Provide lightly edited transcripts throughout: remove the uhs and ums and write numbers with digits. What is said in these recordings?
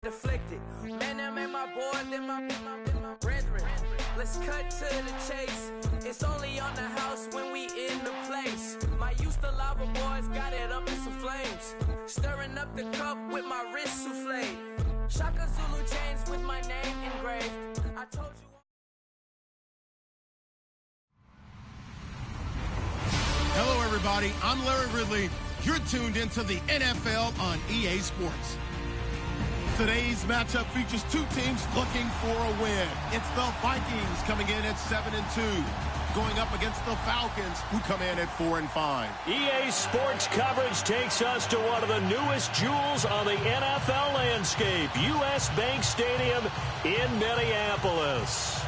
Deflected. Man, that made my boys, then my brethren. Let's cut to the chase. It's only on the house when we in the place. My used to lava boys got it up in some flames. Stirring up the cup with my wrist souffle. Shaka Zulu chains with my name engraved. I told you. Hello, everybody. I'm Larry Ridley. You're tuned into the NFL on EA Sports. Today's matchup features two teams looking for a win. It's the Vikings coming in at 7-2, going up against the Falcons, who come in at 4-5. EA Sports coverage takes us to one of the newest jewels on the NFL landscape, US Bank Stadium in Minneapolis.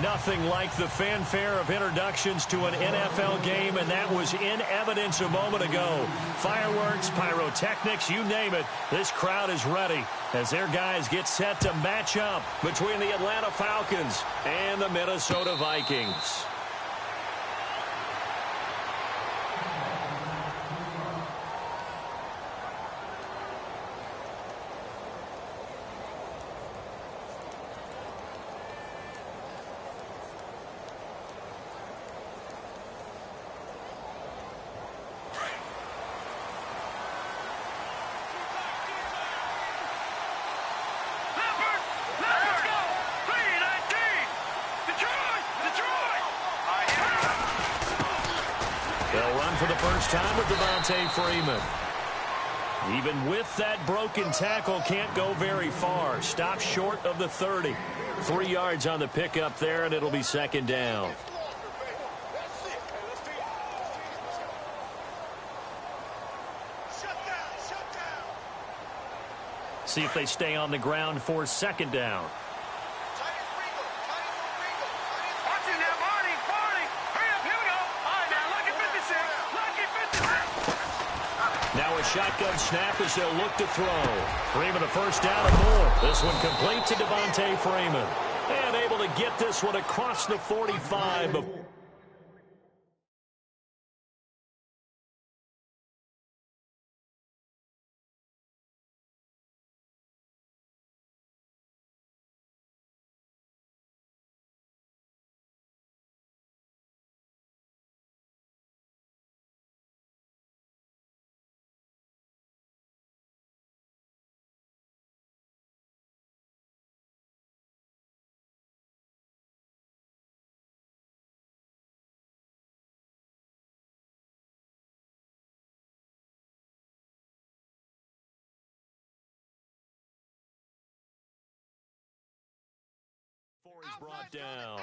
Nothing like the fanfare of introductions to an NFL game, and that was in evidence a moment ago. Fireworks, pyrotechnics, you name it. This crowd is ready as their guys get set to match up between the Atlanta Falcons and the Minnesota Vikings. They'll run for the first time with Devontae Freeman. Even with that broken tackle, can't go very far. Stop short of the 30. 3 yards on the pickup there, and it'll be second down. See if they stay on the ground for second down. Now a shotgun snap as they'll look to throw. Freeman a first down and more. This one complete to Devontae Freeman. And able to get this one across the 45. He's brought down.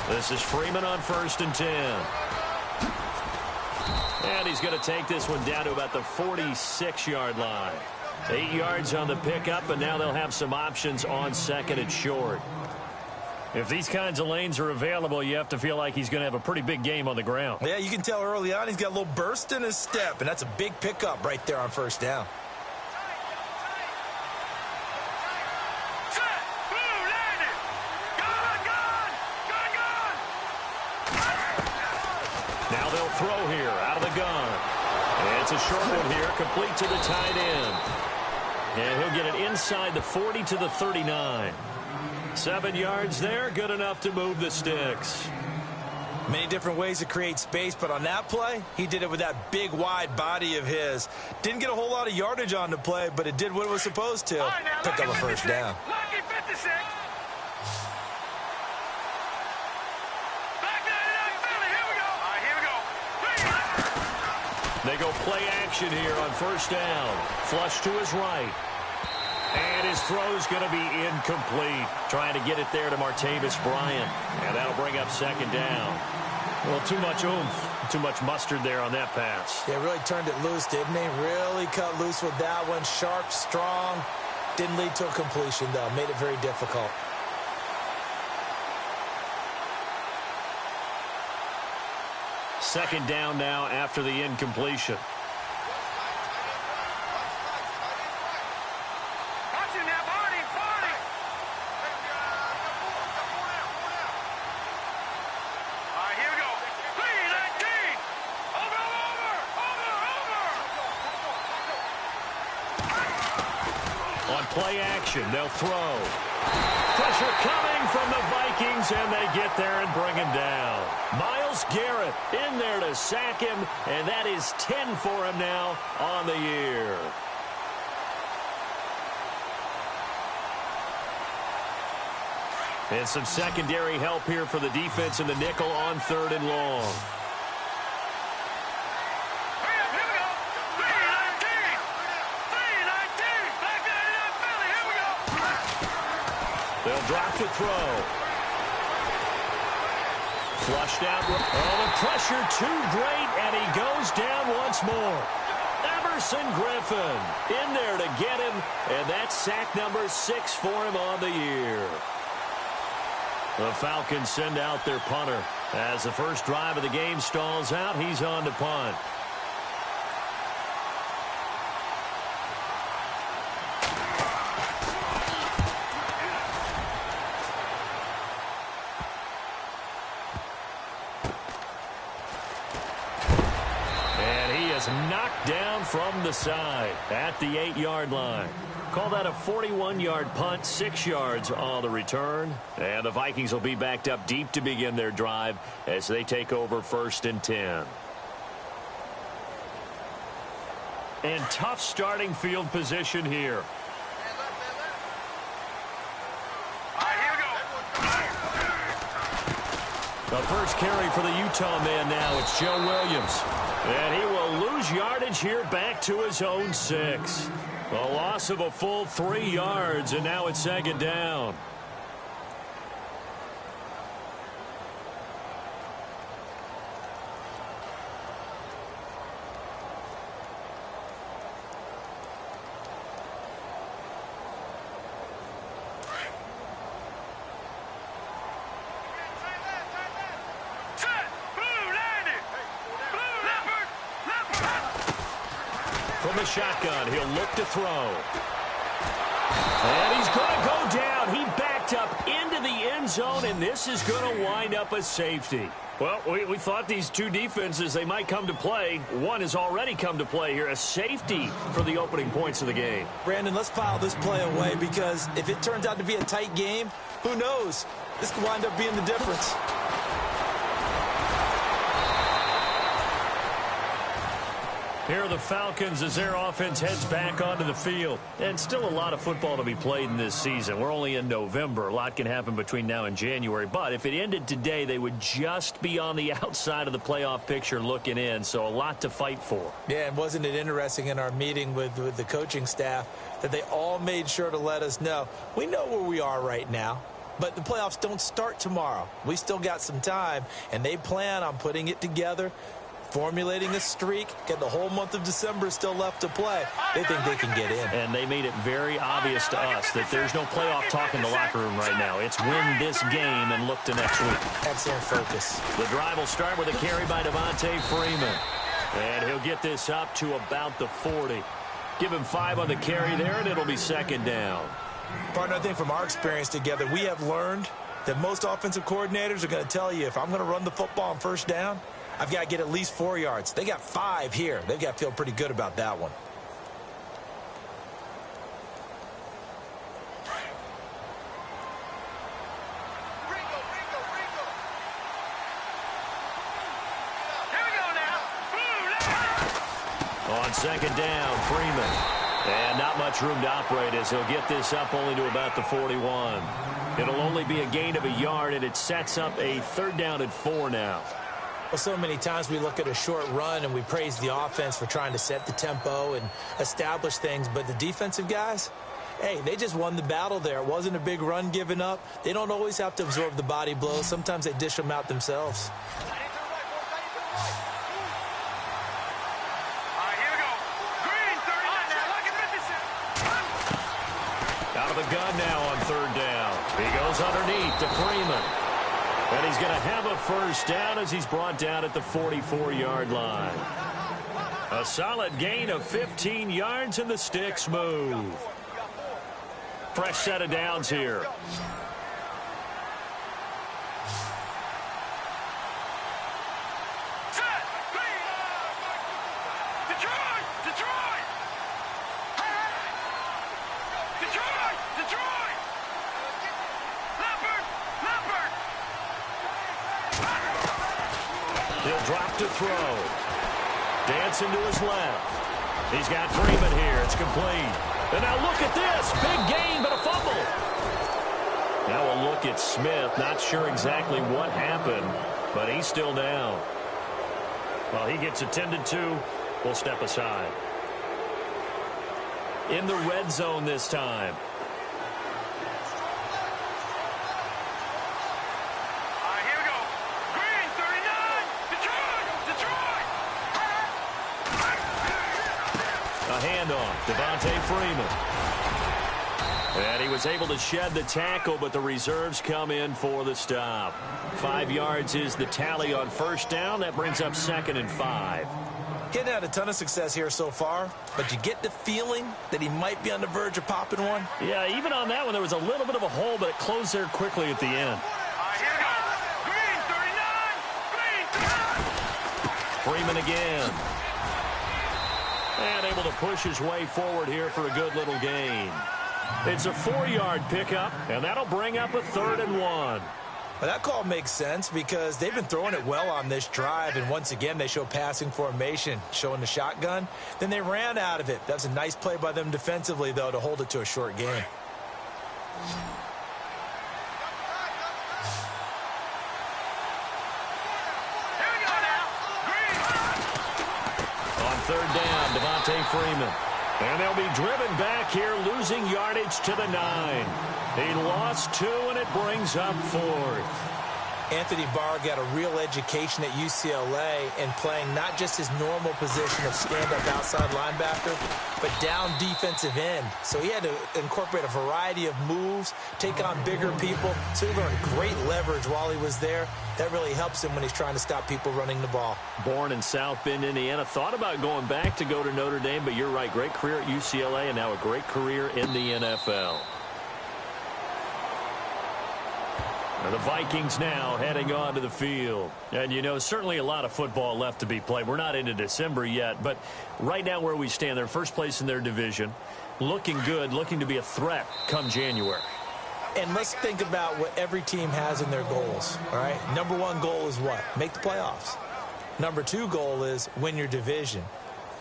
This is Freeman on 1st and 10. And he's going to take this one down to about the 46-yard line. 8 yards on the pickup, and now they'll have some options on second and short. If these kinds of lanes are available, you have to feel like he's going to have a pretty big game on the ground. Yeah, you can tell early on he's got a little burst in his step, and that's a big pickup right there on first down. Now they'll throw here out of the gun. And it's a short one here, complete to the tight end. And he'll get it inside the 40 to the 39. 7 yards there, good enough to move the sticks. Many different ways to create space, but on that play, he did it with that big, wide body of his. Didn't get a whole lot of yardage on the play, but it did what it was supposed to. Picked up a first down. They go play action here on first down. Flush to his right. And his throw's going to be incomplete. Trying to get it there to Martavis Bryant. And that'll bring up second down. Well, too much oomph, too much mustard there on that pass. Yeah, really turned it loose, didn't he? Really cut loose with that one. Sharp, strong. Didn't lead to a completion, though. Made it very difficult. Second down now after the incompletion. On play action, they'll throw. Pressure coming from the Vikings, and they get there and bring him down. Myles Garrett in there to sack him, and that is 10 for him now on the year. And some secondary help here for the defense in the nickel on 3rd and long. They'll drop to throw. Flushed out. Oh, the pressure too great, and he goes down once more. Everson Griffin in there to get him, and that's sack number 6 for him on the year. The Falcons send out their punter. As the first drive of the game stalls out, he's on to punt. Knocked down from the side at the 8-yard line. Call that a 41-yard punt, 6 yards on the return. And the Vikings will be backed up deep to begin their drive as they take over 1st and 10. And tough starting field position here. The first carry for the Utah man now, it's Joe Williams. And he will lose yardage here back to his own 6. A loss of a full 3 yards, and now it's 2nd down. From the shotgun, he'll look to throw. And he's going to go down. He backed up into the end zone, and this is going to wind up a safety. Well, we thought these two defenses, they might come to play. One has already come to play here, a safety for the opening points of the game. Brandon, let's file this play away because if it turns out to be a tight game, who knows? This could wind up being the difference. Here are the Falcons as their offense heads back onto the field. And still a lot of football to be played in this season. We're only in November. A lot can happen between now and January. But if it ended today, they would just be on the outside of the playoff picture looking in. So a lot to fight for. Yeah, and wasn't it interesting in our meeting with the coaching staff that they all made sure to let us know, we know where we are right now. But the playoffs don't start tomorrow. We still got some time, and they plan on putting it together, formulating a streak, get the whole month of December still left to play. They think they can get in. And they made it very obvious to us that there's no playoff talk in the locker room right now. It's win this game and look to next week. Excellent focus. The drive will start with a carry by Devontae Freeman. And he'll get this up to about the 40. Give him 5 on the carry there, and it'll be 2nd down. Partner, I think from our experience together, we have learned that most offensive coordinators are going to tell you, if I'm going to run the football on 1st down, I've got to get at least 4 yards. They got 5 here. They've got to feel pretty good about that one. On 2nd down, Freeman. And not much room to operate as he'll get this up only to about the 41. It'll only be a gain of a yard, and it sets up a 3rd down and 4 now. Well, so many times we look at a short run and we praise the offense for trying to set the tempo and establish things, but the defensive guys, hey, they just won the battle there. It wasn't a big run given up. They don't always have to absorb the body blows. Sometimes they dish them out themselves. Out of the gun now on 3rd down. He goes underneath to Freeman. And he's going to have a 1st down as he's brought down at the 44-yard line. A solid gain of 15 yards, and the sticks move. Fresh set of downs here. He'll drop to throw. Dancing to his left. He's got Freeman here. It's complete. And now look at this. Big gain, but a fumble. Now a look at Smith. Not sure exactly what happened, but he's still down. Well, he gets attended to. We'll step aside. In the red zone this time. Here we go. Green, 39. Detroit. A handoff. Devontae Freeman. And he was able to shed the tackle, but the reserves come in for the stop. 5 yards is the tally on first down. That brings up 2nd and 5. Getting had a ton of success here so far, but you get the feeling that he might be on the verge of popping one. Yeah, even on that one, there was a little bit of a hole, but it closed there quickly at the end. Here we go. Green, 39. Freeman again. And able to push his way forward here for a good little gain. It's a 4-yard pickup, and that'll bring up a 3rd and 1. Well, that call makes sense because they've been throwing it well on this drive, and once again, they show passing formation, showing the shotgun. Then they ran out of it. That's a nice play by them defensively, though, to hold it to a short gain. Here we go now. Green. On 3rd down, Devontae Freeman. And they'll be driven back here, losing yardage to the 9. He lost 2, and it brings up 4th. Anthony Barr got a real education at UCLA in playing not just his normal position of stand-up outside linebacker, but down defensive end. So he had to incorporate a variety of moves, take on bigger people. So he learned great leverage while he was there. That really helps him when he's trying to stop people running the ball. Born in South Bend, Indiana. Thought about going back to go to Notre Dame, but you're right. Great career at UCLA and now a great career in the NFL. And the Vikings now heading onto the field. And, you know, certainly a lot of football left to be played. We're not into December yet, but right now where we stand, they're first place in their division. Looking good, looking to be a threat come January. And let's think about what every team has in their goals, all right? Number 1 goal is what? Make the playoffs. Number 2 goal is win your division.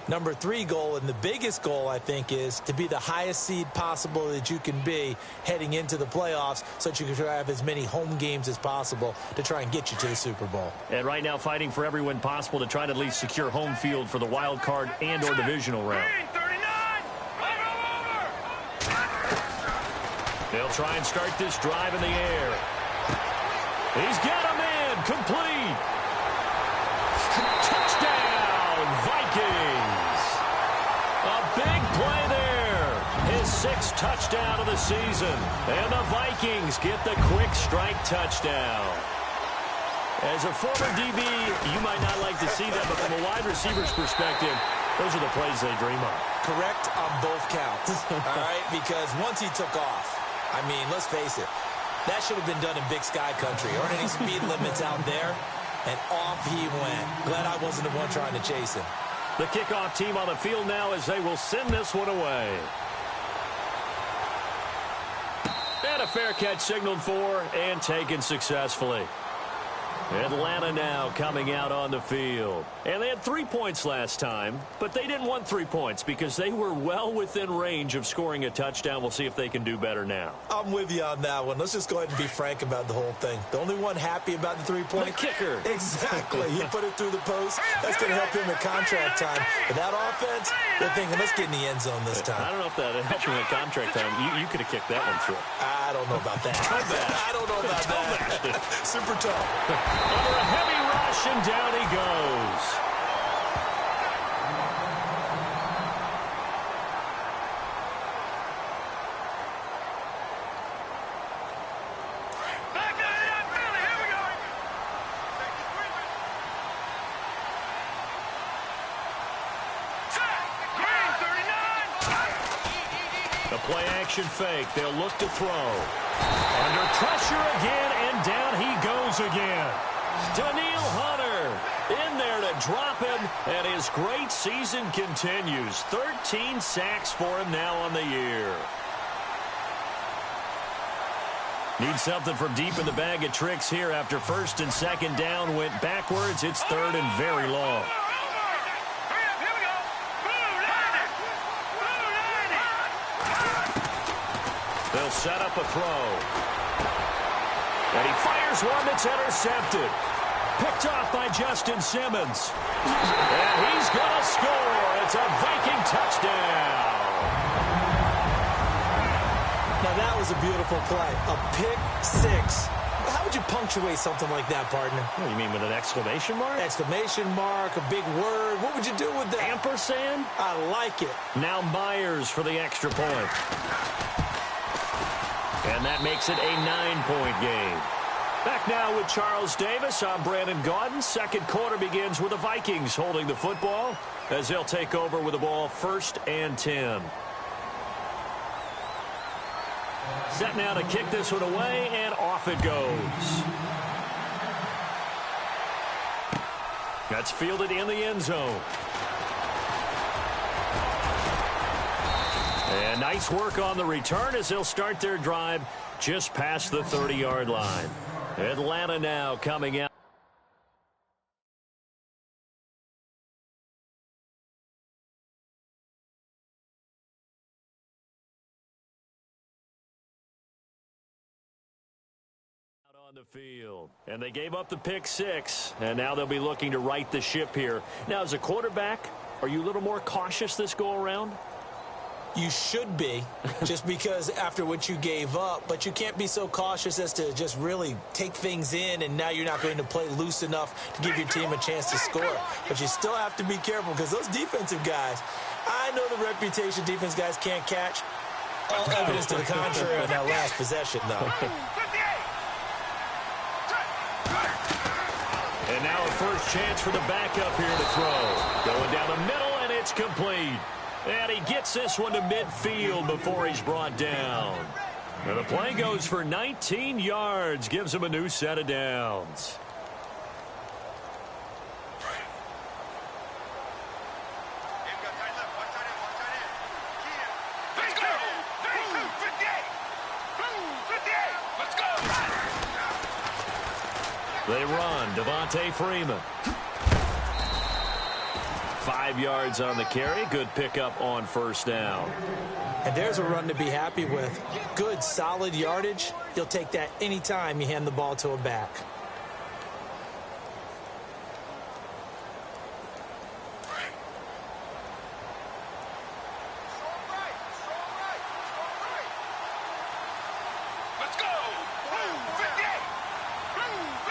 Number 3 goal, and the biggest goal, I think, is to be the highest seed possible that you can be heading into the playoffs so that you can try to have as many home games as possible to try and get you to the Super Bowl. And right now fighting for every win possible to try to at least secure home field for the wild card and or divisional round. Green, 39. Over. They'll try and start this drive in the air. He's got him in. Complete. Touchdown, Vikings. A big play there. His 6th touchdown of the season. And the Vikings get the quick strike touchdown. As a former DB, you might not like to see that, but from a wide receiver's perspective, those are the plays they dream of. Correct on both counts, all right? Because once he took off, I mean, let's face it, that should have been done in Big Sky Country. Aren't any speed limits out there? And off he went. Glad I wasn't the one trying to chase him. The kickoff team on the field now as they will send this one away. And a fair catch signaled for and taken successfully. Atlanta now coming out on the field. And they had 3 points last time, but they didn't want 3 points because they were well within range of scoring a touchdown. We'll see if they can do better now. I'm with you on that one. Let's just go ahead and be frank about the whole thing. The only one happy about the 3-point? The kicker. Exactly. He put it through the post. That's going to help him in contract time. But that offense, they're thinking, let's get in the end zone this time. I don't know if that helped him in contract time. You could have kicked that one through. I don't know about that. I don't know about that. Super tough. Under a heavy rush, and down he goes. Back to the Philly. Here we go. Green, 39. The play-action fake. They'll look to throw. Under pressure again, and down he goes again. Daniil Hunter in there to drop him, and his great season continues. 13 sacks for him now on the year. Need something from deep in the bag of tricks here after first and second down went backwards. It's third and very long. They'll set up a throw. And he fires one that's intercepted. Picked off by Justin Simmons. And he's going to score. It's a Viking touchdown. Now, that was a beautiful play. A pick six. How would you punctuate something like that, partner? What do you mean, with an exclamation mark? Exclamation mark, a big word. What would you do with that? Ampersand? I like it. Now Myers for the extra point. And that makes it a 9-point game. Back now with Charles Davis. I'm Brandon Gaudin. Second quarter begins with the Vikings holding the football as they'll take over with the ball first and 10. Set now to kick this one away, and off it goes. That's fielded in the end zone. And nice work on the return as they'll start their drive just past the 30-yard line. Atlanta now coming out. On the field. And they gave up the pick six, and now they'll be looking to right the ship here. Now, as a quarterback, are you a little more cautious this go-around? You should be, just because after what you gave up, but you can't be so cautious as to just really take things in, and now you're not going to play loose enough to give your team a chance to score. But you still have to be careful because those defensive guys, I know the reputation defense guys can't catch. All evidence to the contrary on that last possession, though. And now a first chance for the backup here to throw. Going down the middle, and it's complete. And he gets this one to midfield before he's brought down. And the play goes for 19 yards, gives him a new set of downs. They run. Devontae Freeman. 5 yards on the carry. Good pickup on first down. And there's a run to be happy with. Good, solid yardage. You'll take that anytime you hand the ball to a back.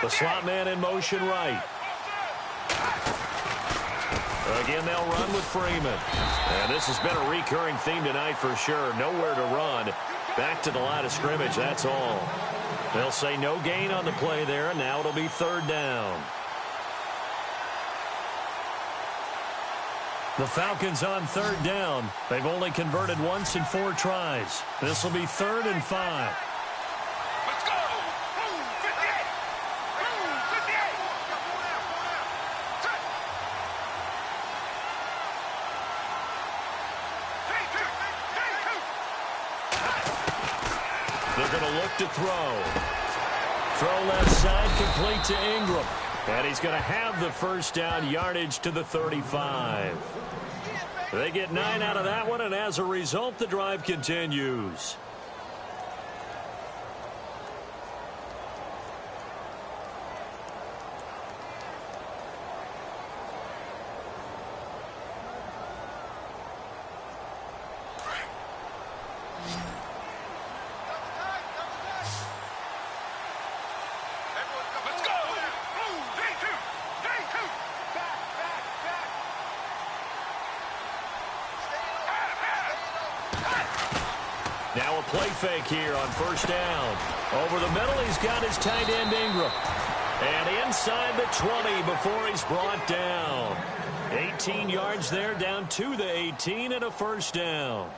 The slot man in motion right. Again, they'll run with Freeman. And this has been a recurring theme tonight for sure. Nowhere to run. Back to the line of scrimmage, that's all. They'll say no gain on the play there, and now it'll be third down. The Falcons on third down. They've only converted once in 4 tries. This will be 3rd and 5. They're going to look to throw. Throw left side, complete to Ingram. And he's going to have the first down, yardage to the 35. They get 9 out of that one, and as a result, the drive continues. Now a play fake here on first down. Over the middle, he's got his tight end Ingram. And inside the 20 before he's brought down. 18 yards there, down to the 18 and a first down.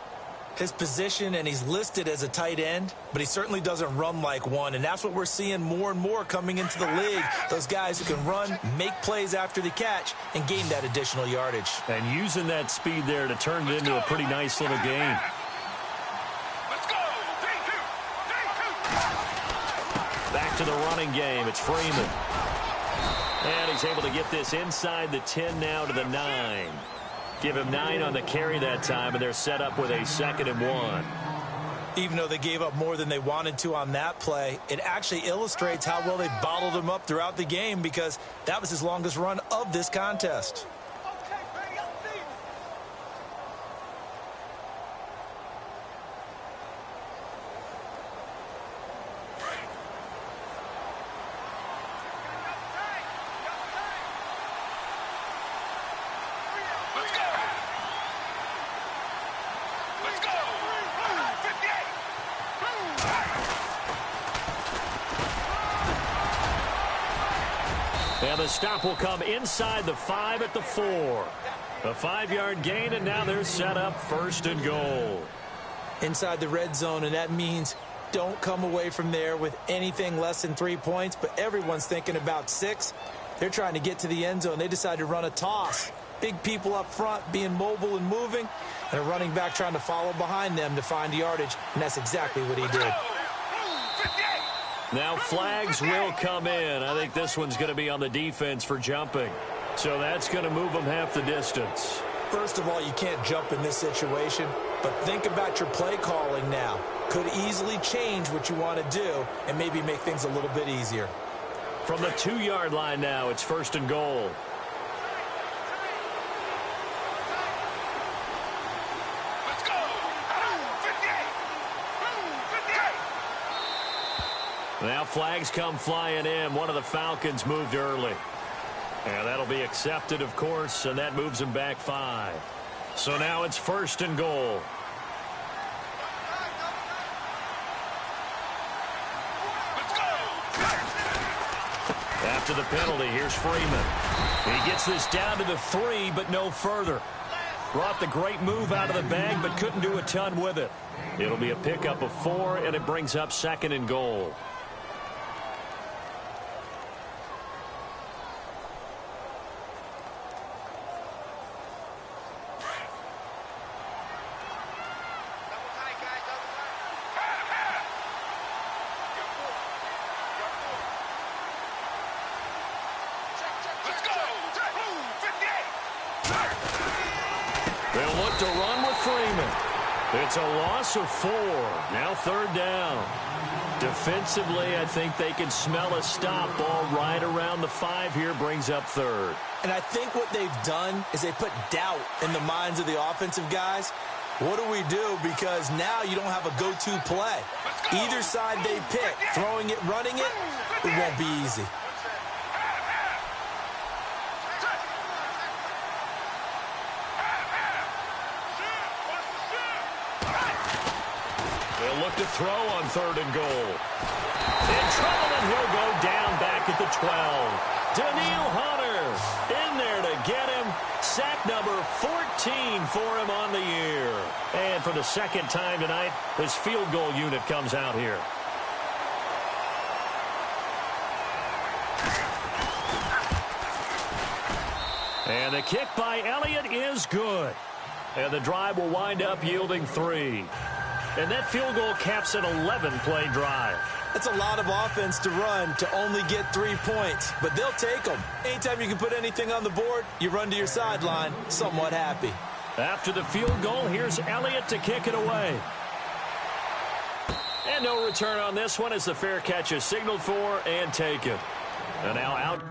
His position, and he's listed as a tight end, but he certainly doesn't run like one, and that's what we're seeing more and more coming into the league. Those guys who can run, make plays after the catch, and gain that additional yardage. And using that speed there to turn it into a pretty nice little game. Back to the running game. It's Freeman. And he's able to get this inside the 10 now to the 9. Give him 9 on the carry that time, and they're set up with a 2nd and 1. Even though they gave up more than they wanted to on that play, it actually illustrates how well they bottled him up throughout the game, because that was his longest run of this contest. And the stop will come inside the 5 at the 4. A 5-yard gain, and now they're set up 1st and goal. Inside the red zone, and that means don't come away from there with anything less than 3 points, but everyone's thinking about 6. They're trying to get to the end zone. They decide to run a toss. Big people up front being mobile and moving, and a running back trying to follow behind them to find yardage, and that's exactly what he did. Now flags will come in. I think this one's going to be on the defense for jumping. So that's going to move them half the distance. First of all, you can't jump in this situation, but think about your play calling now. Could easily change what you want to do and maybe make things a little bit easier. From the 2-yard line now, it's 1st and goal. Now flags come flying in. One of the Falcons moved early. And that'll be accepted, of course, and that moves them back 5. So now it's 1st and goal. After the penalty, here's Freeman. He gets this down to the 3, but no further. Brought the great move out of the bag, but couldn't do a ton with it. It'll be a pickup of 4, and it brings up 2nd and goal. They'll look to run with Freeman. It's a loss of 4. Now 3rd down. Defensively, I think they can smell a stop. Ball right around the 5 here brings up 3rd. And I think what they've done is they put doubt in the minds of the offensive guys. What do we do? Because now you don't have a go-to play. Either side they pick, throwing it, running it, it won't be easy. They'll look to throw on 3rd and goal. In trouble, and he'll go down back at the 12. Daniil Hunter in there to get him. Sack number 14 for him on the year. And for the 2nd time tonight, his field goal unit comes out here. And the kick by Elliott is good. And the drive will wind up yielding 3. And that field goal caps an 11-play drive. That's a lot of offense to run to only get 3 points, but they'll take them. Anytime you can put anything on the board, you run to your sideline somewhat happy. After the field goal, here's Elliott to kick it away. And no return on this one as the fair catch is signaled for and taken. And now out.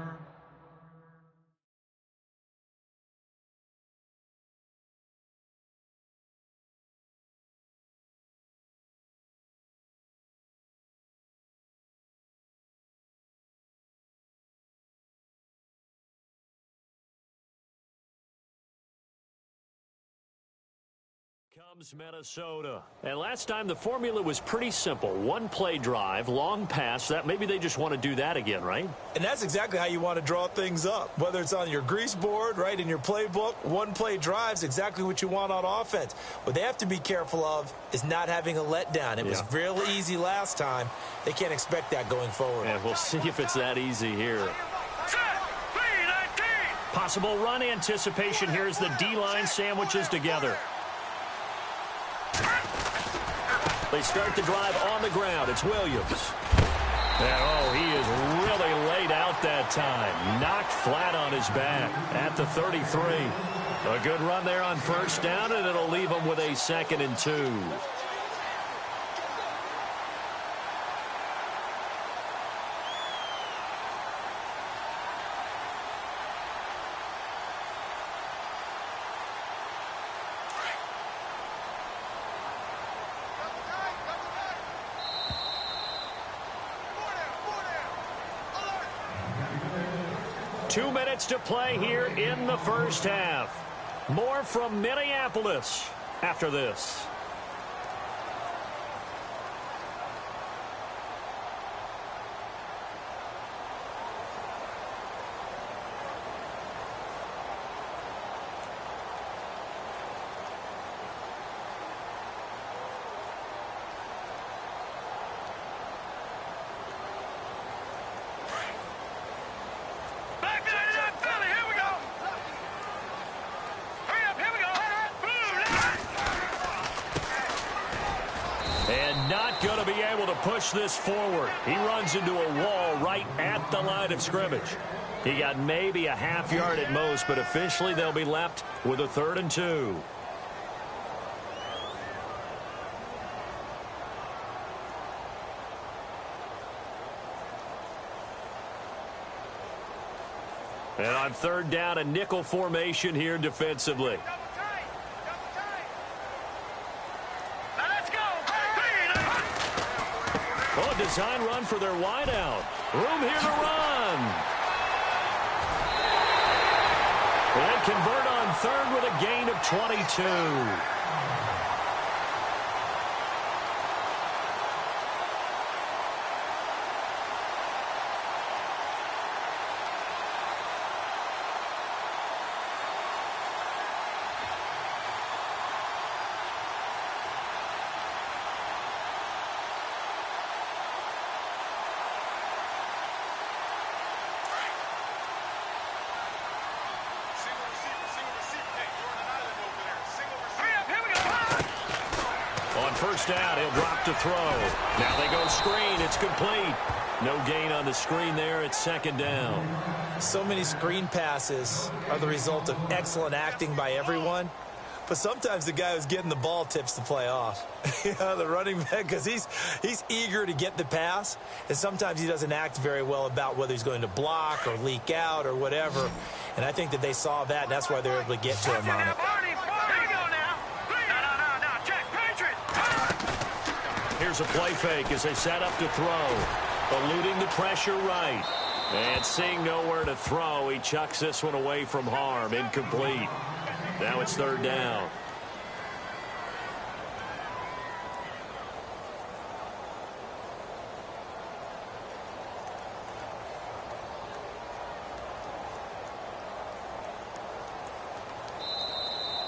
Comes Minnesota. And last time the formula was pretty simple. 1-play drive, long pass. That maybe they just want to do that again, right? And that's exactly how you want to draw things up. Whether it's on your grease board, right, in your playbook, 1-play drive's exactly what you want on offense. What they have to be careful of is not having a letdown. It was real easy last time. They can't expect that going forward. And we'll see if it's that easy here. Possible run anticipation here as the D-line sandwiches together. They start the drive on the ground. It's Williams. And, oh, he is really laid out that time. Knocked flat on his back at the 33. A good run there on first down, and it'll leave him with a 2nd and 2. Two minutes to play here in the first half. More from Minneapolis after this. Going to be able to push this forward. He runs into a wall right at the line of scrimmage. He got maybe a half yard at most, but officially they'll be left with a 3rd and 2. And on 3rd down, a nickel formation here defensively. Oh, a design run for their wideout. Room here to run. They convert on 3rd with a gain of 22. First down, he'll drop to throw. Now they go screen. It's complete. No gain on the screen there. It's 2nd down. So many screen passes are the result of excellent acting by everyone. But sometimes the guy who's getting the ball tips the play off. The running back, because he's eager to get the pass. And sometimes he doesn't act very well about whether he's going to block or leak out or whatever. And I think that they saw that, and that's why they were able to get to him on it. Here's a play fake as they set up to throw. Eluding the pressure right. And seeing nowhere to throw, he chucks this one away from harm. Incomplete. Now it's 3rd down.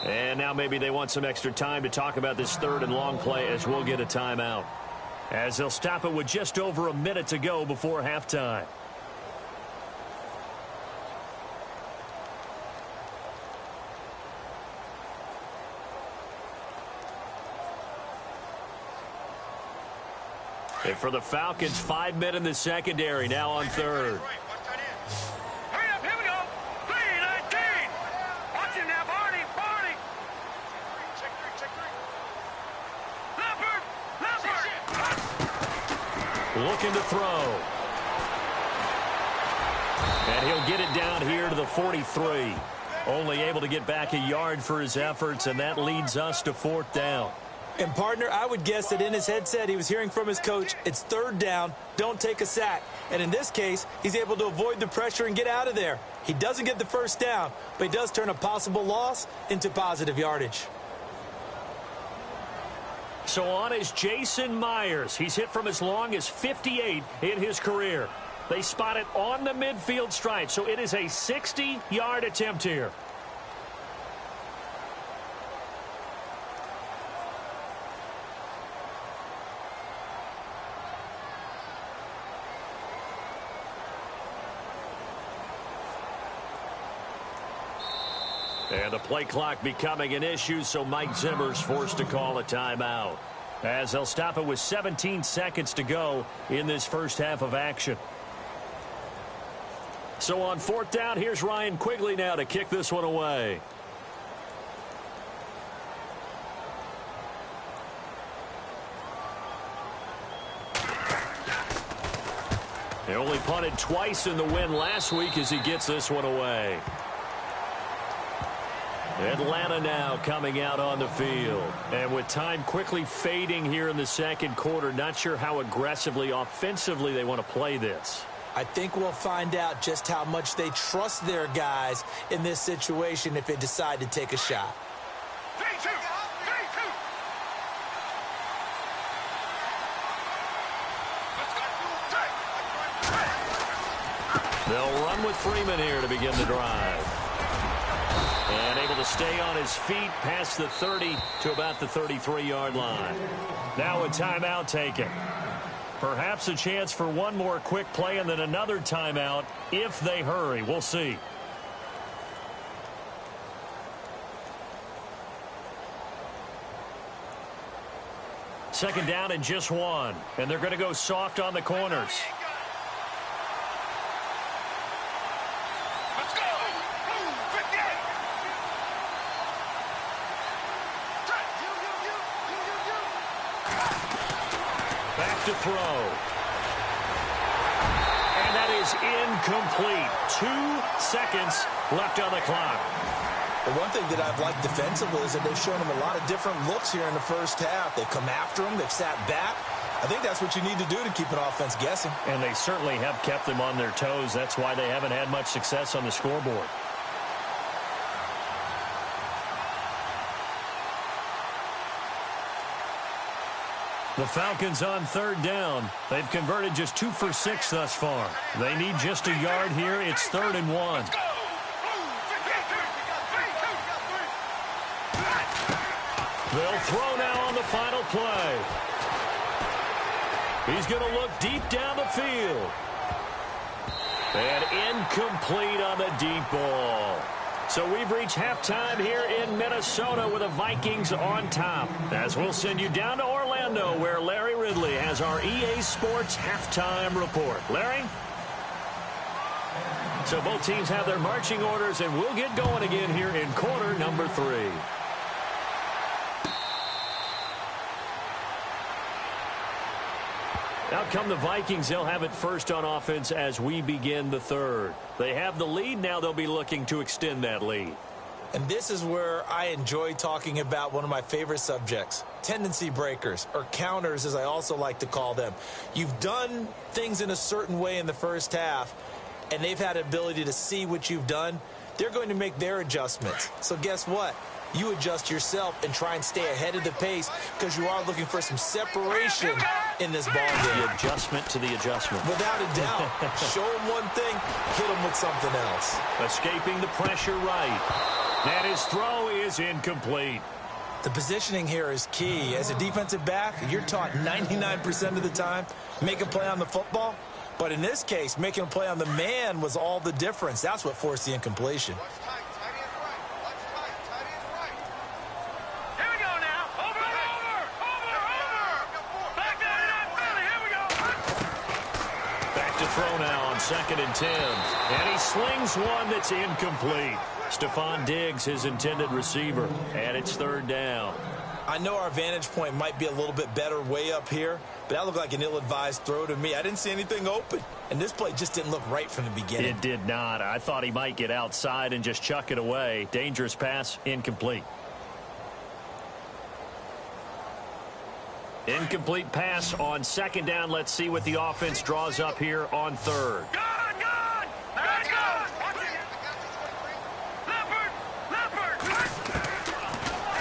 And now maybe they want some extra time to talk about this 3rd and long play as we'll get a timeout. As they'll stop it with just over a minute to go before halftime. And for the Falcons, 5 men in the secondary now on 3rd. Looking to throw. And he'll get it down here to the 43. Only able to get back a yard for his efforts, and that leads us to 4th down. And, partner, I would guess that in his headset he was hearing from his coach, it's 3rd down, don't take a sack. And in this case, he's able to avoid the pressure and get out of there. He doesn't get the first down, but he does turn a possible loss into positive yardage. So on is Jason Myers. He's hit from as long as 58 in his career. They spot it on the midfield stripe, so it is a 60-yard attempt here. And the play clock becoming an issue, so Mike Zimmer's forced to call a timeout. as they'll stop it with 17 seconds to go in this first half of action. So on fourth down, here's Ryan Quigley now to kick this one away. They only punted twice in the win last week as he gets this one away. Atlanta now coming out on the field. And with time quickly fading here in the second quarter, not sure how aggressively, offensively they want to play this. I think we'll find out just how much they trust their guys in this situation if they decide to take a shot. 3-2. 3-2. They'll run with Freeman here to begin the drive. And able to stay on his feet past the 30 to about the 33-yard line. Now a timeout taken. Perhaps a chance for one more quick play and then another timeout if they hurry. We'll see. Second down and just one. And they're going to go soft on the corners. Let's go. 58. Back to throw. And that is incomplete. 2 seconds left on the clock. The one thing that I've liked defensively is that they've shown him a lot of different looks here in the first half. They've come after him. They've sat back. I think that's what you need to do to keep an offense guessing. And they certainly have kept them on their toes. That's why they haven't had much success on the scoreboard. The Falcons on third down. They've converted just 2 for 6 thus far. They need just a yard here. It's 3rd and 1. They'll throw now on the final play. He's going to look deep down the field. And incomplete on the deep ball. So we've reached halftime here in Minnesota with the Vikings on top. As we'll send you down to Orlando where Larry Ridley has our EA Sports halftime report. Larry? So both teams have their marching orders, and we'll get going again here in quarter number 3. Out come the Vikings. They'll have it first on offense as we begin the third. They have the lead. Now they'll be looking to extend that lead. And this is where I enjoy talking about one of my favorite subjects, tendency breakers, or counters as I also like to call them. You've done things in a certain way in the first half, and they've had the ability to see what you've done. They're going to make their adjustments. So guess what? You adjust yourself and try and stay ahead of the pace because you are looking for some separation in this ball game. The adjustment to the adjustment. Without a doubt. Show them one thing, hit them with something else. Escaping the pressure right. And his throw is incomplete. The positioning here is key. As a defensive back, you're taught 99% of the time, make a play on the football. But in this case, making a play on the man was all the difference. That's what forced the incompletion. Throw now on 2nd and 10. And he slings one that's incomplete. Stephon Diggs, his intended receiver. And it's 3rd down. I know our vantage point might be a little bit better way up here, but that looked like an ill-advised throw to me. I didn't see anything open. And this play just didn't look right from the beginning. It did not. I thought he might get outside and just chuck it away. Dangerous pass, incomplete. Incomplete pass on 2nd down. Let's see what the offense draws up here on 3rd. Good! Let's go! Leopard!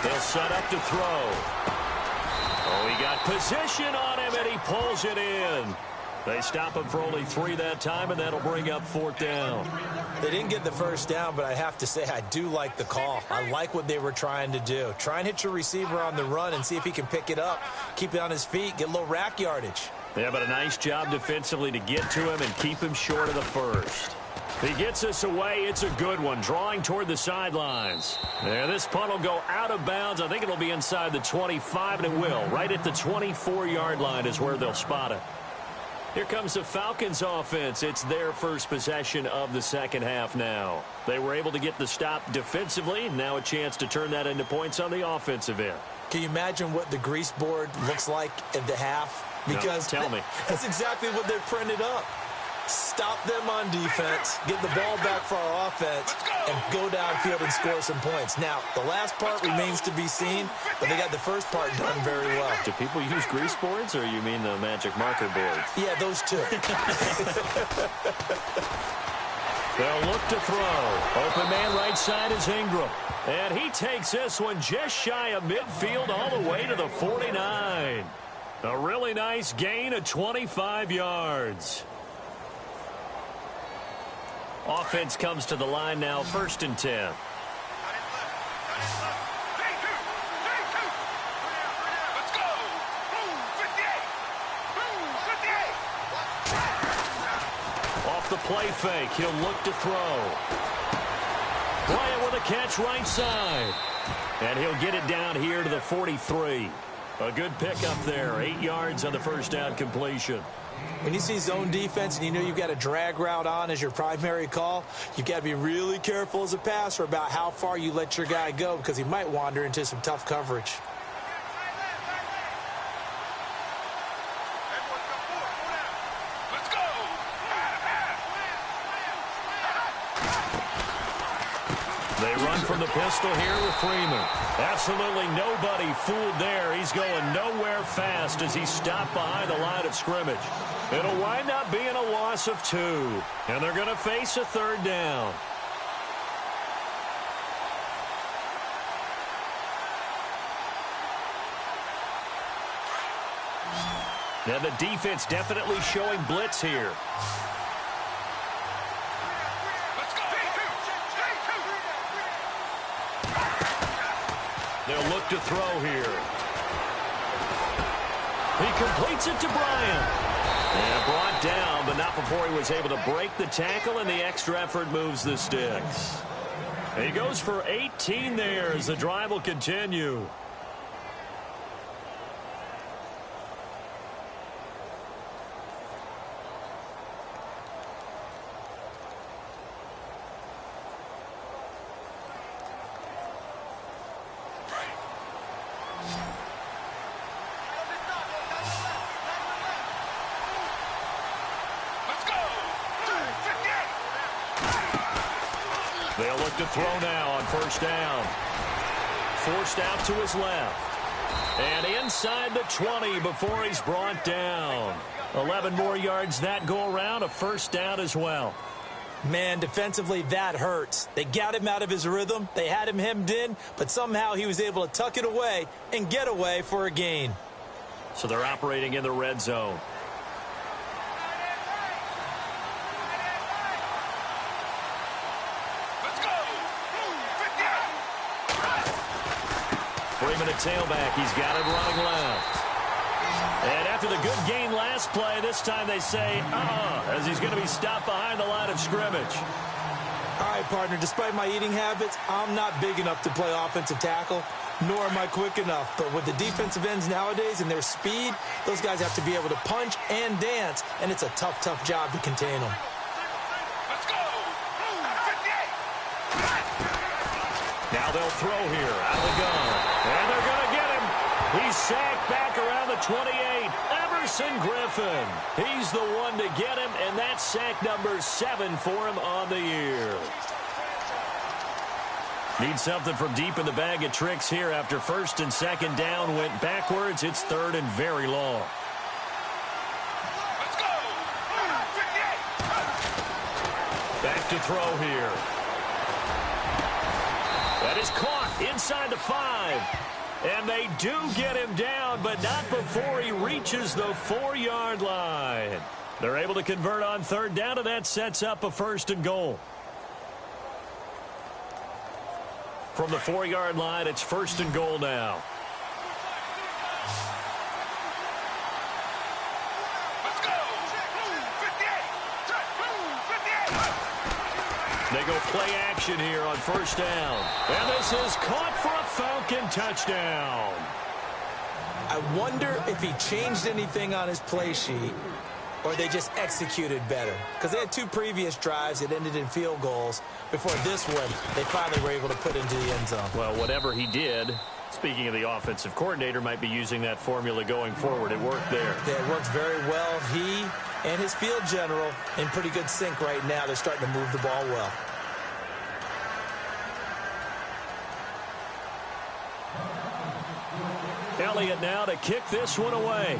They'll set up to throw. Oh, he got position on him, and he pulls it in. They stop him for only 3 that time, and that'll bring up 4th down. They didn't get the first down, but I have to say I do like the call. I like what they were trying to do. Try and hit your receiver on the run and see if he can pick it up, keep it on his feet, get a little rack yardage. Yeah, but a nice job defensively to get to him and keep him short of the first. He gets us away. It's a good one, drawing toward the sidelines. And this punt will go out of bounds. I think it'll be inside the 25, and it will. Right at the 24-yard line is where they'll spot it. Here comes the Falcons offense. It's their first possession of the second half now. They were able to get the stop defensively. Now a chance to turn that into points on the offensive end. Can you imagine what the grease board looks like at the half? Because no, tell me. That's exactly what they're printed up. Stop them on defense, get the ball back for our offense, and go downfield and score some points. Now, the last part remains to be seen, but they got the first part done very well. Do people use grease boards, or you mean the magic marker boards? Yeah, those two. They'll look to throw. Open man right side is Ingram. And he takes this one just shy of midfield all the way to the 49. A really nice gain of 25 yards. Offense comes to the line now, 1st and 10. Off the play fake, he'll look to throw. Bryant with a catch right side. And he'll get it down here to the 43. A good pickup there, 8 yards on the first down completion. When you see zone defense and you know you've got a drag route on as your primary call, you've got to be really careful as a passer about how far you let your guy go because he might wander into some tough coverage. Let's go! They run from the pistol here with Freeman. Absolutely nobody fooled there. He's going nowhere fast as he's stopped behind the line of scrimmage. It'll wind up being a loss of 2. And they're going to face a 3rd down. And the defense definitely showing blitz here. They'll look to throw here. He completes it to Bryant. And brought down, but not before he was able to break the tackle, and the extra effort moves the sticks. He goes for 18 there as the drive will continue. They'll look to throw now on 1st down. Forced out to his left. And inside the 20 before he's brought down. 11 more yards that go around, a 1st down as well. Man, defensively, that hurts. They got him out of his rhythm. They had him hemmed in, but somehow he was able to tuck it away and get away for a gain. So they're operating in the red zone. Freeman at tailback. He's got it running left. And after the good gain last play, this time they say, as he's going to be stopped behind the line of scrimmage. All right, partner, despite my eating habits, I'm not big enough to play offensive tackle, nor am I quick enough. But with the defensive ends nowadays and their speed, those guys have to be able to punch and dance, and it's a tough, tough job to contain them. Now they'll throw here out of the gun. And they're going to get him. He's sacked back around the 28. Everson Griffin. He's the one to get him, and that's sack number 7 for him on the year. Need something from deep in the bag of tricks here after 1st and 2nd down went backwards. It's 3rd and very long. Let's go! Back to throw here. That is caught inside the 5. And they do get him down, but not before he reaches the 4-yard line. They're able to convert on 3rd down, and that sets up a 1st and goal. From the 4-yard line, it's 1st and goal now. They go play action here on first down. And this is caught for a Falcon touchdown. I wonder if he changed anything on his play sheet or they just executed better. Because they had 2 previous drives that ended in field goals. Before this one, they finally were able to put into the end zone. Well, whatever he did, speaking of the offensive coordinator, might be using that formula going forward. It worked there. Yeah, it worked very well. He and his field general in pretty good sync right now. They're starting to move the ball well. Elliott now to kick this one away.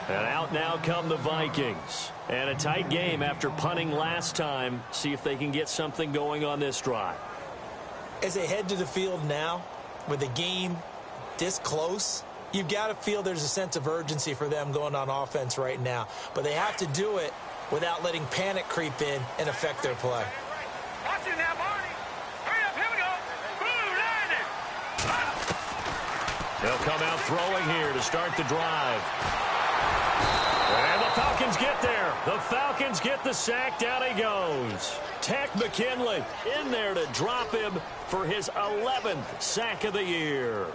And out now come the Vikings. And a tight game after punting last time. See if they can get something going on this drive. As they head to the field now, with the game this close, you've got to feel there's a sense of urgency for them going on offense right now. But they have to do it without letting panic creep in and affect their play. Watch it now, Barney. Hurry up, here we go. Boom, They'll come out throwing here to start the drive. And the Falcons get there. The Falcons get the sack. Down he goes. Tech McKinley in there to drop him for his 11th sack of the year.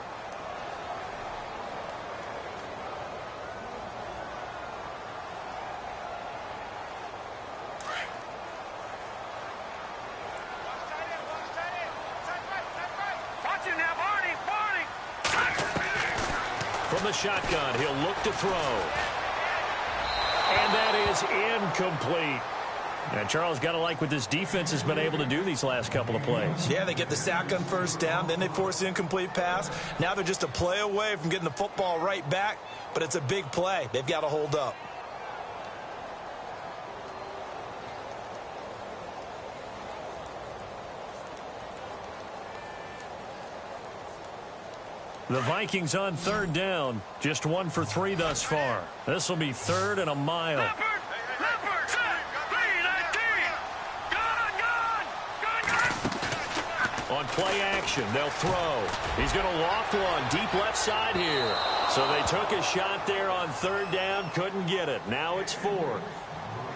From the shotgun, he'll look to throw. And that is incomplete. And Charles, got to like what this defense has been able to do these last couple of plays. Yeah, they get the sack on first down, then they force the incomplete pass. Now they're just a play away from getting the football right back, but it's a big play. They've got to hold up. The Vikings on third down. Just 1 for 3 thus far. This will be 3rd and a mile. On play action, they'll throw. He's going to loft one deep left side here. So they took a shot there on third down, couldn't get it. Now it's 4th.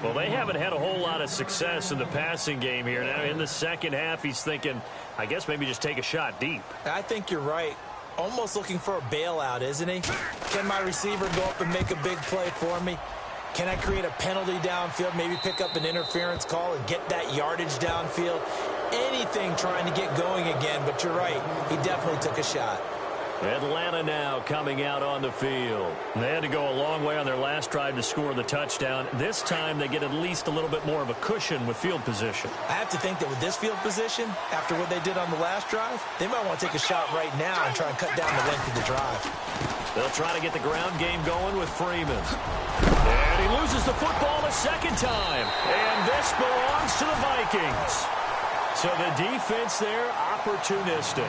Well, they haven't had a whole lot of success in the passing game here. Now in the second half, he's thinking, I guess maybe just take a shot deep. I think you're right. Almost looking for a bailout, isn't he? Can my receiver go up and make a big play for me? Can I create a penalty downfield, maybe pick up an interference call and get that yardage downfield? Anything trying to get going again, but you're right. He definitely took a shot. Atlanta now coming out on the field. They had to go a long way on their last drive to score the touchdown. This time they get at least a little bit more of a cushion with field position. I have to think that with this field position, after what they did on the last drive, they might want to take a shot right now and try and cut down the length of the drive. They'll try to get the ground game going with Freeman. And he loses the football a second time. And this belongs to the Vikings. So the defense there, opportunistic.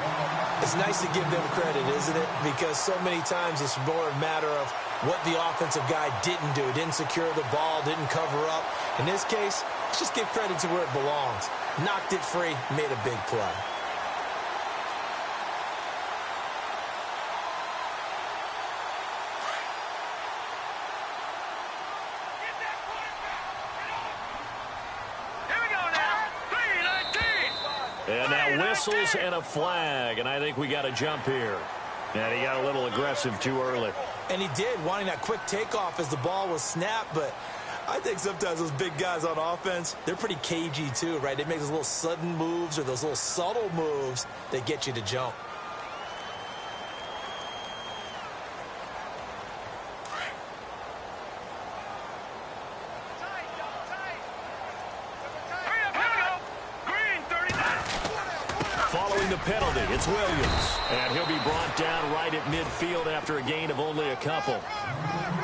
It's nice to give them credit, isn't it? Because so many times it's more a matter of what the offensive guy didn't do. Didn't secure the ball, didn't cover up. In this case, let's just give credit to where it belongs. Knocked it free, made a big play. And now whistles and a flag, and I think we got a jump here. And he got a little aggressive too early. And he did, wanting that quick takeoff as the ball was snapped, but I think sometimes those big guys on offense, they're pretty cagey too, right? They make those little sudden moves or those little subtle moves that get you to jump. Following the penalty, it's Williams. And he'll be brought down right at midfield after a gain of only a couple.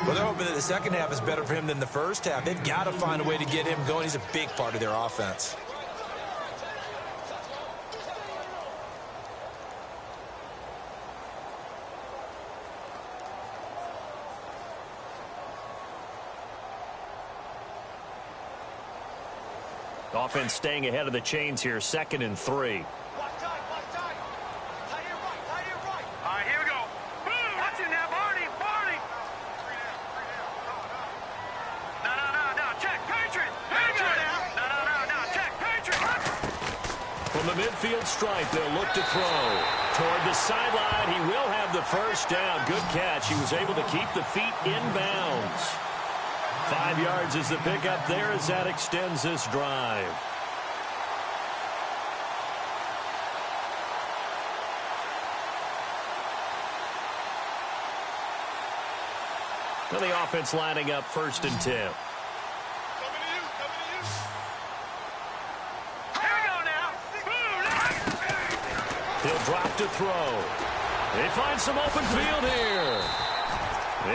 Well, they're hoping that the second half is better for him than the first half. They've got to find a way to get him going. He's a big part of their offense. Offense staying ahead of the chains here, 2nd and 3. All right, here we go. Boom! Watch it now, Barney! From the midfield stripe, they'll look to throw. Toward the sideline, he will have the first down. Good catch. He was able to keep the feet in bounds. 5 yards is the pickup there as that extends this drive. Now the offense lining up 1st and 10. He'll drop to throw. They find some open field here.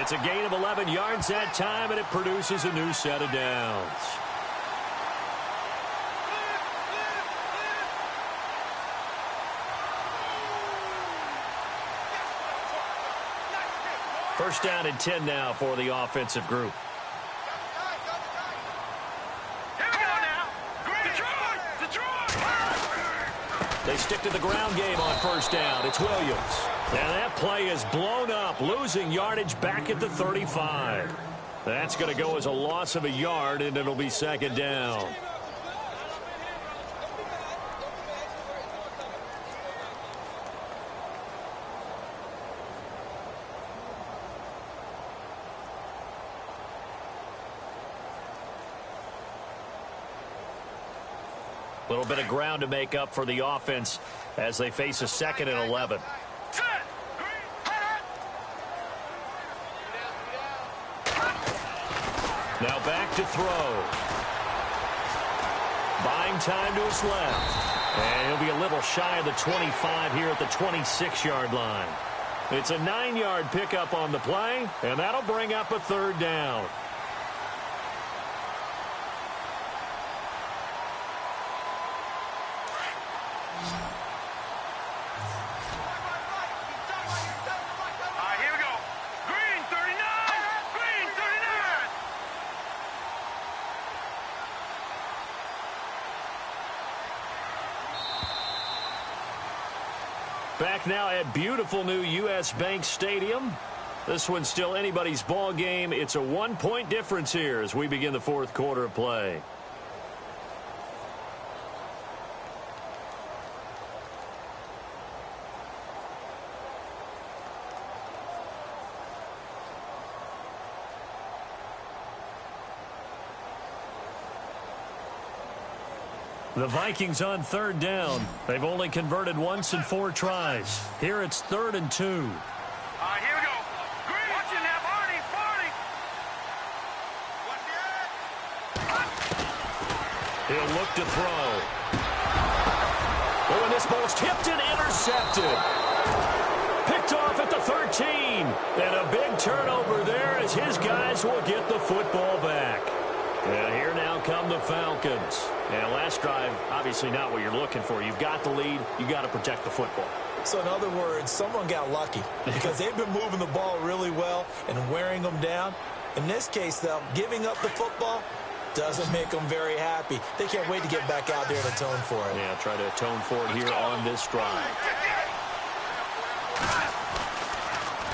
It's a gain of 11 yards that time, and it produces a new set of downs. First down and 10 now for the offensive group. They stick to the ground game on first down. It's Williams. And that play is blown up, losing yardage back at the 35. That's going to go as a loss of a yard, and it'll be 2nd down. A little bit of ground to make up for the offense as they face a 2nd and 11. Now back to throw. Buying time to his left. And he'll be a little shy of the 25 here at the 26-yard line. It's a 9-yard pickup on the play, and that'll bring up a 3rd down. Back now at beautiful new U.S. Bank Stadium. This one's still anybody's ball game. It's a 1-point difference here as we begin the 4th quarter of play. The Vikings on 3rd down. They've only converted once in 4 tries. Here it's 3rd and 2. Here we go. Green. Watch it now, Barney. He'll look to throw. Oh, and this ball's tipped and intercepted. Picked off at the 13. And a big turnover there as his guys will get the football back. And here now come the Falcons. And last drive, obviously not what you're looking for. You've got the lead. You've got to protect the football. So in other words, someone got lucky because they've been moving the ball really well and wearing them down. In this case, though, giving up the football doesn't make them very happy. They can't wait to get back out there and atone for it. Yeah, try to atone for it here on this drive.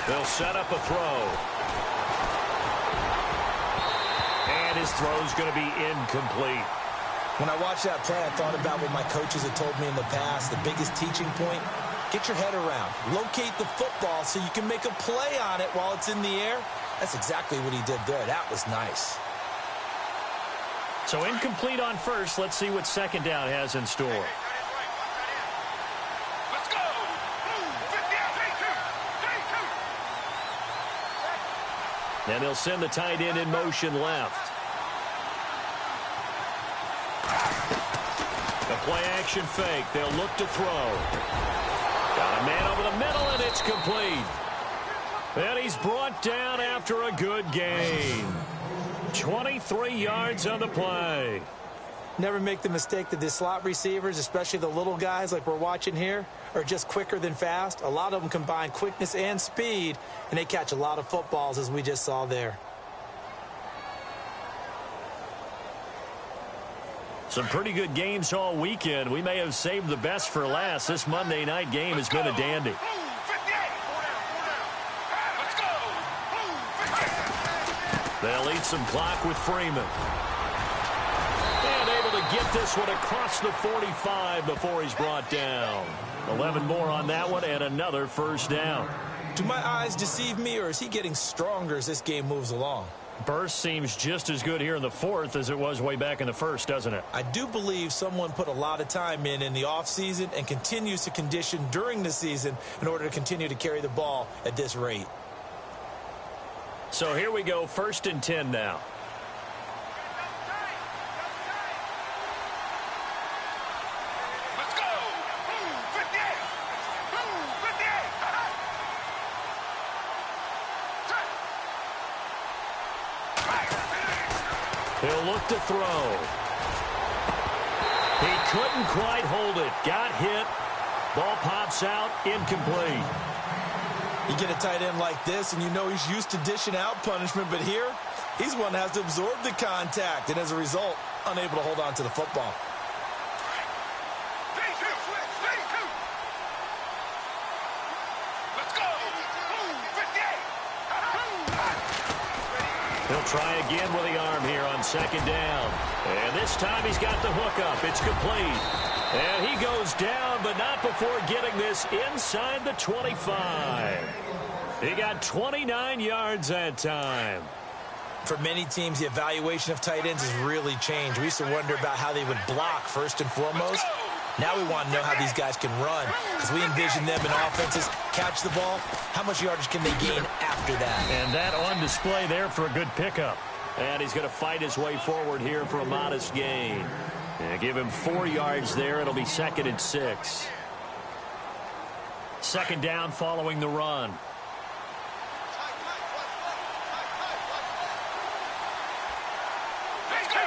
They'll set up a throw. And his throw's going to be incomplete. When I watched that play, I thought about what my coaches had told me in the past. The biggest teaching point, get your head around. Locate the football so you can make a play on it while it's in the air. That's exactly what he did there. That was nice. So incomplete on first. Let's see what 2nd down has in store. Let's go. And they'll send the tight end in motion left. The play-action fake. They'll look to throw. Got a man over the middle, and it's complete. And he's brought down after a good gain. 23 yards on the play. Never make the mistake that the slot receivers, especially the little guys like we're watching here, are just quicker than fast. A lot of them combine quickness and speed, and they catch a lot of footballs, as we just saw there. Some pretty good games all weekend. We may have saved the best for last. This Monday night game has been a dandy. They'll eat some clock with Freeman. And able to get this one across the 45 before he's brought down. 11 more on that one and another first down. Do my eyes deceive me, or is he getting stronger as this game moves along? Burst seems just as good here in the fourth as it was way back in the first, doesn't it? I do believe someone put a lot of time in the offseason and continues to condition during the season in order to continue to carry the ball at this rate. So here we go, 1st and 10 now. Let's go. 58. 58. He'll look to throw. He couldn't quite hold it. Got hit. Ball pops out. Incomplete. You get a tight end like this, and you know he's used to dishing out punishment, but here, he's one that has to absorb the contact, and as a result, unable to hold on to the football. Let's go. 58. He'll try again with the arm here on 2nd down. And this time he's got the hook up. It's complete. And he goes down, but not before getting this inside the 25. He got 29 yards that time. For many teams, the evaluation of tight ends has really changed. We used to wonder about how they would block first and foremost. Now we want to know how these guys can run, because we envision them in offenses catch the ball. How much yardage can they gain after that? And that on display there for a good pickup. And he's going to fight his way forward here for a modest gain. And give him 4 yards there. It'll be 2nd and 6. 2nd down following the run. Let's go.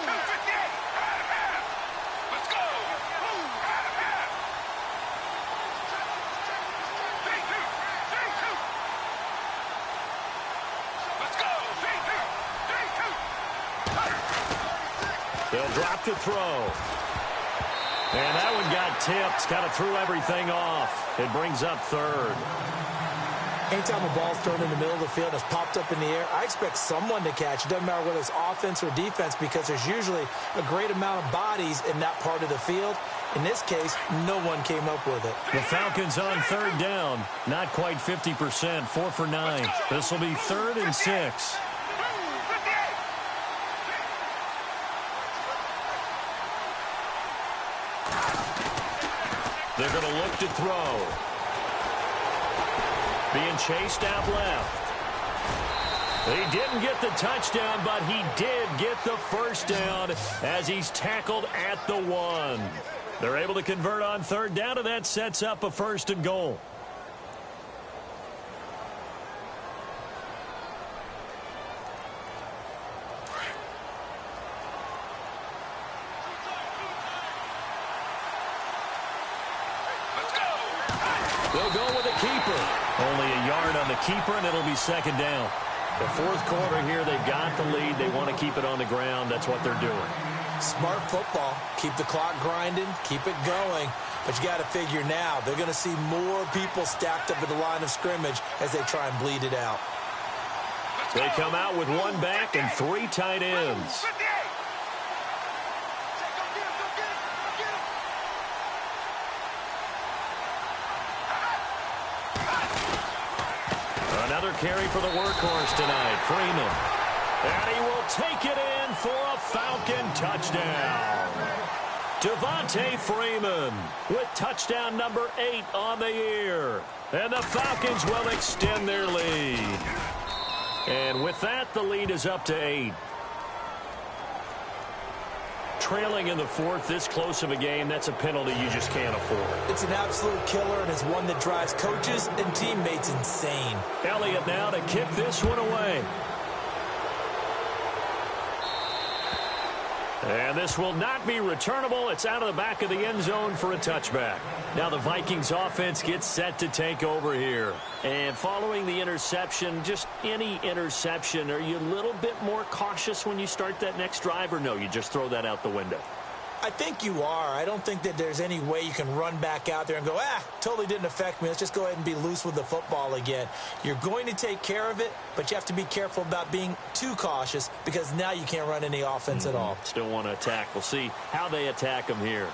58. Let's go. Let's go. They'll drop to throw. And that one got tipped. Kind of threw everything off. It brings up 3rd. Anytime a ball's thrown in the middle of the field and it's popped up in the air, I expect someone to catch. It doesn't matter whether it's offense or defense, because there's usually a great amount of bodies in that part of the field. In this case, no one came up with it. The Falcons on 3rd down. Not quite 50%. 4 for 9. This will be 3rd and 6. They're going to look to throw. Being chased out left. He didn't get the touchdown, but he did get the first down as he's tackled at the 1. They're able to convert on 3rd down, and that sets up a 1st and goal. They'll go with a keeper. Only a yard on the keeper, and it'll be 2nd down. The 4th quarter here, they've got the lead. They want to keep it on the ground. That's what they're doing. Smart football. Keep the clock grinding. Keep it going. But you got to figure now, they're going to see more people stacked up at the line of scrimmage as they try and bleed it out. They come out with 1 back and 3 tight ends. Another carry for the workhorse tonight, Freeman. And he will take it in for a Falcon touchdown. Devontae Freeman with touchdown number 8 on the year. And the Falcons will extend their lead. And with that, the lead is up to 8. Trailing in the 4th, this close of a game, that's a penalty you just can't afford. It's an absolute killer, and it's one that drives coaches and teammates insane. Elliott now to kick this one away. And this will not be returnable. It's out of the back of the end zone for a touchback. Now the Vikings offense gets set to take over here. And following the interception, just any interception, are you a little bit more cautious when you start that next drive, or no, you just throw that out the window? I think you are. I don't think that there's any way you can run back out there and go, totally didn't affect me. Let's just go ahead and be loose with the football again. You're going to take care of it, but you have to be careful about being too cautious because now you can't run any offense at all. Still want to attack. We'll see how they attack them here.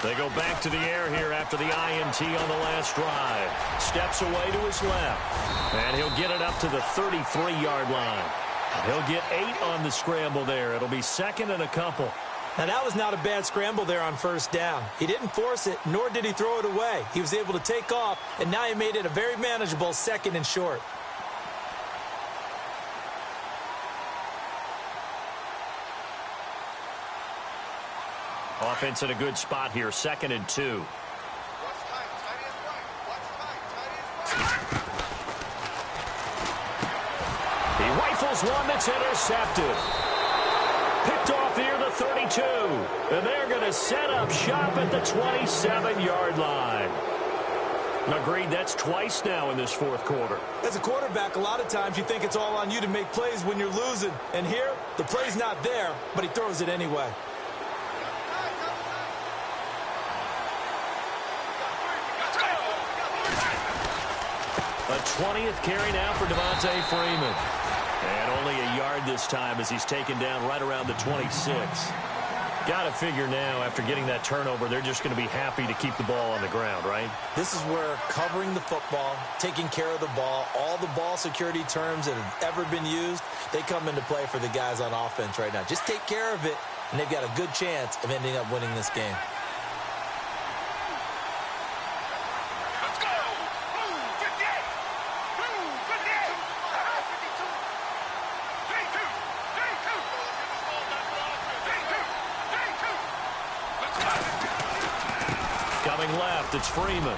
They go back to the air here after the INT on the last drive. Steps away to his left. And he'll get it up to the 33-yard line. He'll get 8 on the scramble there. It'll be second and a couple. Now, that was not a bad scramble there on first down. He didn't force it, nor did he throw it away. He was able to take off, and now he made it a very manageable second and short. Offense in a good spot here, second and 2. He rifles one that's intercepted. Picked off near the 32. And they're going to set up shop at the 27-yard line. Agreed, that's twice now in this fourth quarter. As a quarterback, a lot of times you think it's all on you to make plays when you're losing. And here, the play's not there, but he throws it anyway. A 20th carry now for Devontae Freeman. And only a yard this time as he's taken down right around the 26. Got to figure now, after getting that turnover, they're just going to be happy to keep the ball on the ground, right? This is where covering the football, taking care of the ball, all the ball security terms that have ever been used, they come into play for the guys on offense right now. Just take care of it, and they've got a good chance of ending up winning this game. Left, it's Freeman.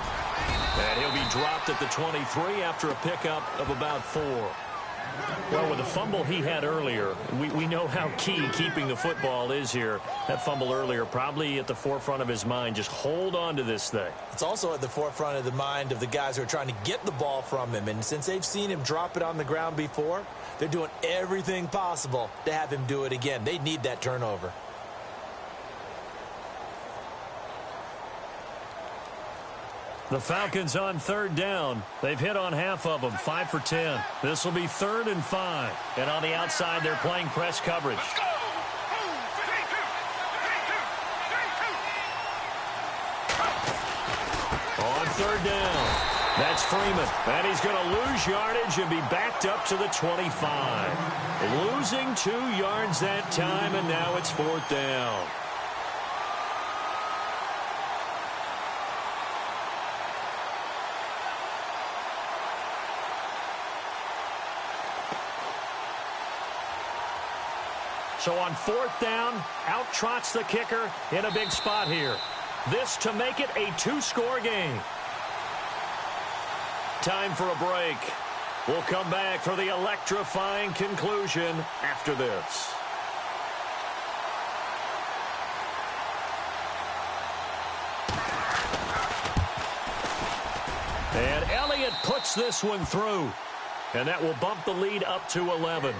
And he'll be dropped at the 23 after a pickup of about 4. Well, with the fumble he had earlier, we know how key keeping the football is here. That fumble earlier probably at the forefront of his mind. Just hold on to this thing. It's also at the forefront of the mind of the guys who are trying to get the ball from him. And since they've seen him drop it on the ground before, they're doing everything possible to have him do it again. They need that turnover. The Falcons on third down. They've hit on half of them, 5 for 10. This will be 3rd and 5. And on the outside, they're playing press coverage. On third down, that's Freeman. And he's going to lose yardage and be backed up to the 25. Losing 2 yards that time, and now it's 4th down. So on 4th down, out trots the kicker in a big spot here. This to make it a 2-score game. Time for a break. We'll come back for the electrifying conclusion after this. And Elliott puts this one through. And that will bump the lead up to 11.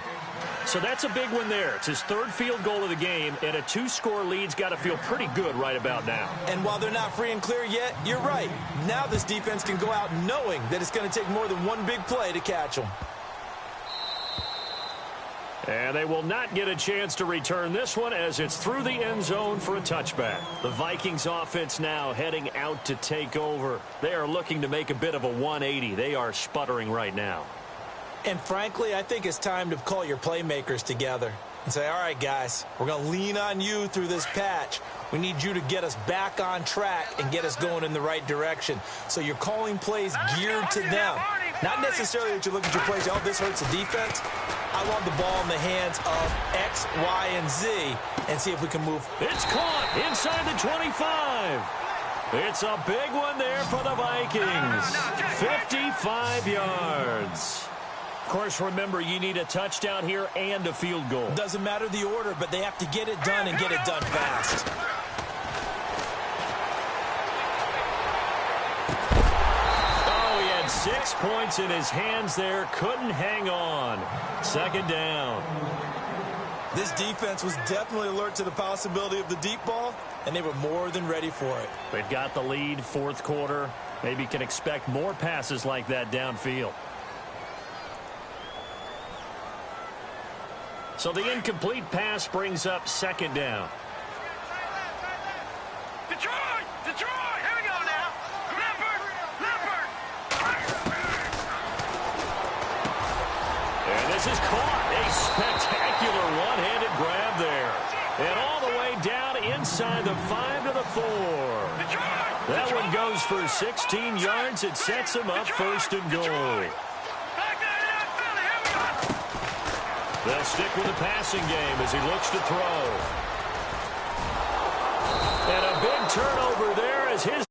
So that's a big one there. It's his 3rd field goal of the game, and a 2-score lead's got to feel pretty good right about now. And while they're not free and clear yet, you're right. Now this defense can go out knowing that it's going to take more than one big play to catch them. And they will not get a chance to return this one as it's through the end zone for a touchback. The Vikings offense now heading out to take over. They are looking to make a bit of a 180. They are sputtering right now. And frankly, I think it's time to call your playmakers together and say, all right, guys, we're going to lean on you through this patch. We need you to get us back on track and get us going in the right direction. So you're calling plays geared to them. Not necessarily that you look at your plays, oh, this hurts the defense. I want the ball in the hands of X, Y, and Z and see if we can move. It's caught inside the 25. It's a big one there for the Vikings. 55 yards. Of course, remember, you need a touchdown here and a field goal. Doesn't matter the order, but they have to get it done and get it done fast. Oh, 6 points in his hands there. Couldn't hang on. Second down. This defense was definitely alert to the possibility of the deep ball, and they were more than ready for it. They've got the lead, fourth quarter. Maybe can expect more passes like that downfield. So the incomplete pass brings up second down. Detroit! Detroit! Here we go now. Leopard! And this is caught. A spectacular one-handed grab there. And all the way down inside the 5 to the 4. That one goes for 16 yards. It sets him up first and goal. They'll stick with the passing game as he looks to throw. And a big turnover there as his